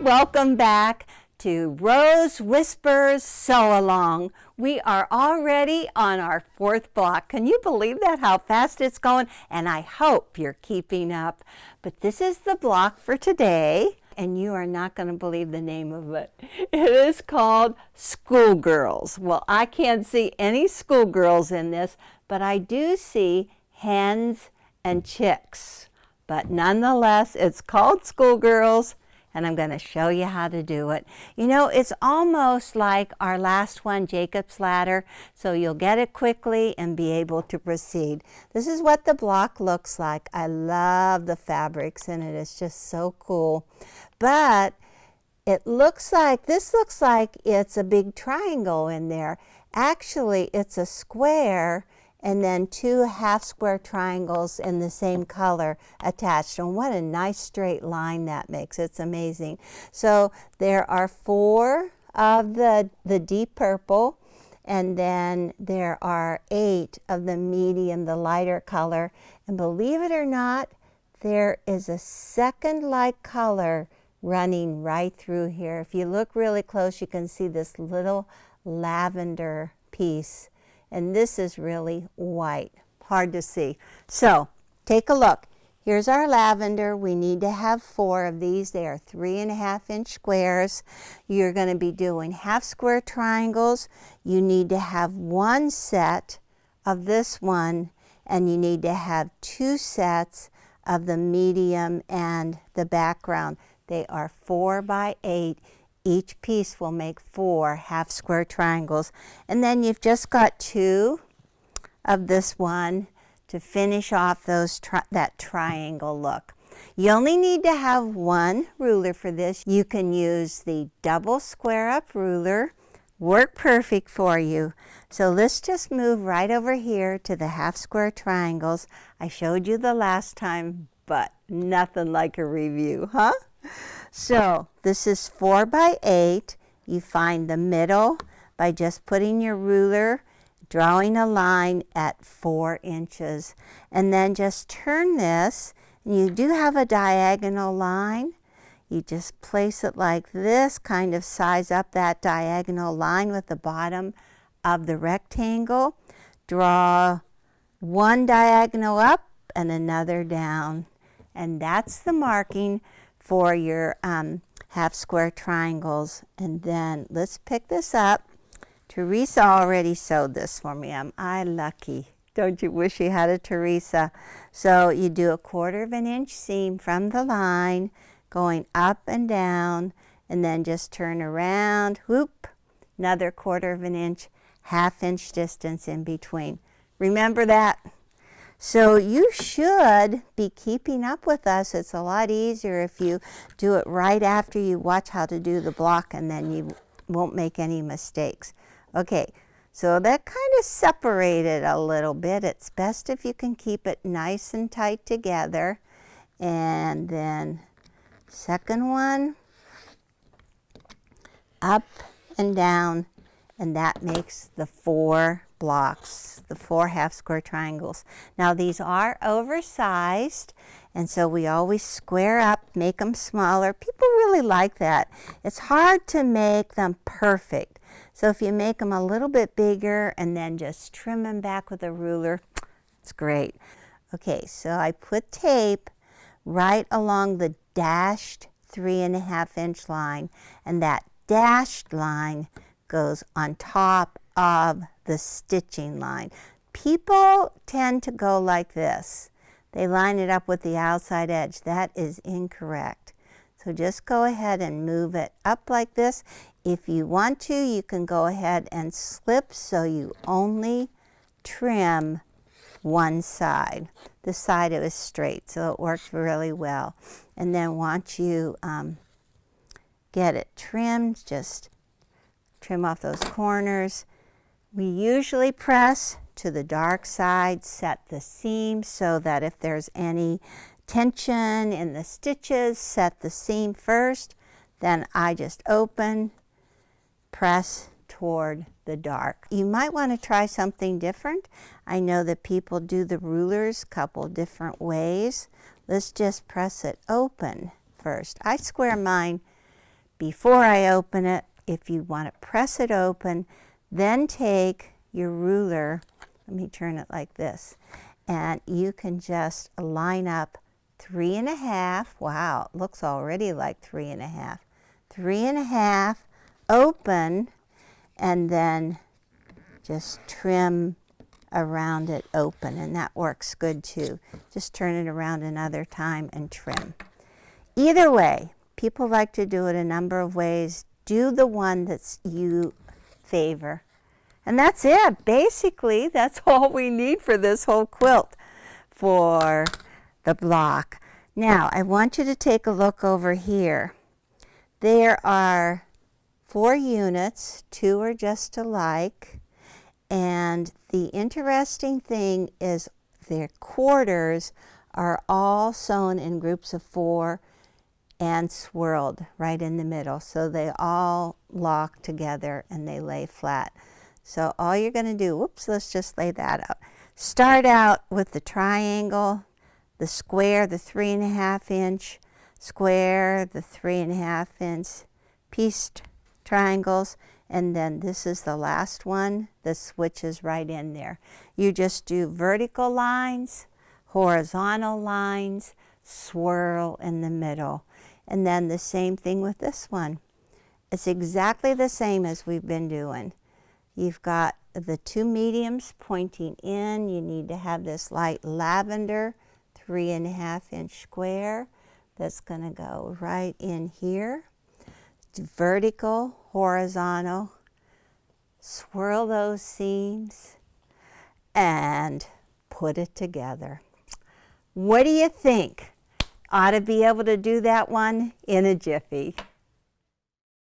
Welcome back to Rose Whispers Sew Along. We are already on our fourth block. Can you believe that, how fast it's going? And I hope you're keeping up. But this is the block for today, and you are not going to believe the name of it. It is called Schoolgirls. Well, I can't see any schoolgirls in this, but I do see hens and chicks. But nonetheless, it's called Schoolgirls, and I'm going to show you how to do it. You know, it's almost like our last one, Jacob's Ladder, so you'll get it quickly and be able to proceed. This is what the block looks like. I love the fabrics in it. It's just so cool. But it looks like, this looks like it's a big triangle in there. Actually, it's a square and then two half square triangles in the same color attached. And what a nice straight line that makes. It's amazing. So there are 4 of the deep purple, and then there are 8 of the medium, the lighter color. And believe it or not, there is a second light color running right through here. If you look really close, you can see this little lavender piece. And this is really white, hard to see. So take a look. Here's our lavender. We need to have 4 of these. They are 3.5-inch squares. You're going to be doing half square triangles. You need to have 1 set of this one, and you need to have 2 sets of the medium and the background. They are 4 by 8. Each piece will make 4 half square triangles. And then you've just got 2 of this one to finish off that triangle look. You only need to have 1 ruler for this. You can use the double square up ruler. Work perfect for you. So let's just move right over here to the half square triangles. I showed you the last time, but nothing like a review, huh? So this is 4 by 8. You find the middle by just putting your ruler, drawing a line at 4 inches, and then just turn this, and you do have a diagonal line. You just place it like this, kind of size up that diagonal line with the bottom of the rectangle. Draw 1 diagonal up and another down, and that's the marking for your half square triangles. And then let's pick this up. Teresa already sewed this for me. Am I lucky? Don't you wish you had a Teresa? So you do a 1/4 inch seam from the line, going up and down, and then just turn around, whoop, another 1/4 inch, 1/2 inch distance in between. Remember that? So you should be keeping up with us. It's a lot easier if you do it right after you watch how to do the block, and then you won't make any mistakes. Okay, so that kind of separated a little bit. It's best if you can keep it nice and tight together. And then second one, up and down, and that makes the 4 blocks, the 4 half square triangles. Now these are oversized, and so we always square up, make them smaller. People really like that. It's hard to make them perfect. So if you make them a little bit bigger and then just trim them back with a ruler, it's great. Okay, so I put tape right along the dashed 3.5-inch line, and that dashed line goes on top of the stitching line. People tend to go like this. They line it up with the outside edge. That is incorrect. So just go ahead and move it up like this. If you want to, you can go ahead and slip so you only trim one side. This side it was straight, so it worked really well. And then once you get it trimmed, just trim off those corners. We usually press to the dark side, set the seam so that if there's any tension in the stitches, set the seam first. Then I just open, press toward the dark. You might want to try something different. I know that people do the rulers a couple different ways. Let's just press it open first. I square mine before I open it, if you want to press it open, then take your ruler, let me turn it like this, and you can just line up 3.5. Wow, it looks already like 3.5. 3.5, open, and then just trim around it open, and that works good too. Just turn it around another time and trim. Either way, people like to do it a number of ways. Do the one that you favor. And that's it. Basically, that's all we need for this whole quilt for the block. Now, I want you to take a look over here. There are 4 units. 2 are just alike. And the interesting thing is their quarters are all sewn in groups of 4 and swirled right in the middle. So they all lock together and they lay flat. So all you're going to do, whoops, let's just lay that out. Start out with the triangle, the square, the 3.5 inch, square, the 3.5 inch, pieced triangles, and then this is the last one. The switch is right in there. You just do vertical lines, horizontal lines, swirl in the middle. And then the same thing with this one. It's exactly the same as we've been doing. You've got the 2 mediums pointing in. You need to have this light lavender 3.5 inch square that's going to go right in here. Vertical, horizontal, swirl those seams and put it together. What do you think? Ought to be able to do that one in a jiffy.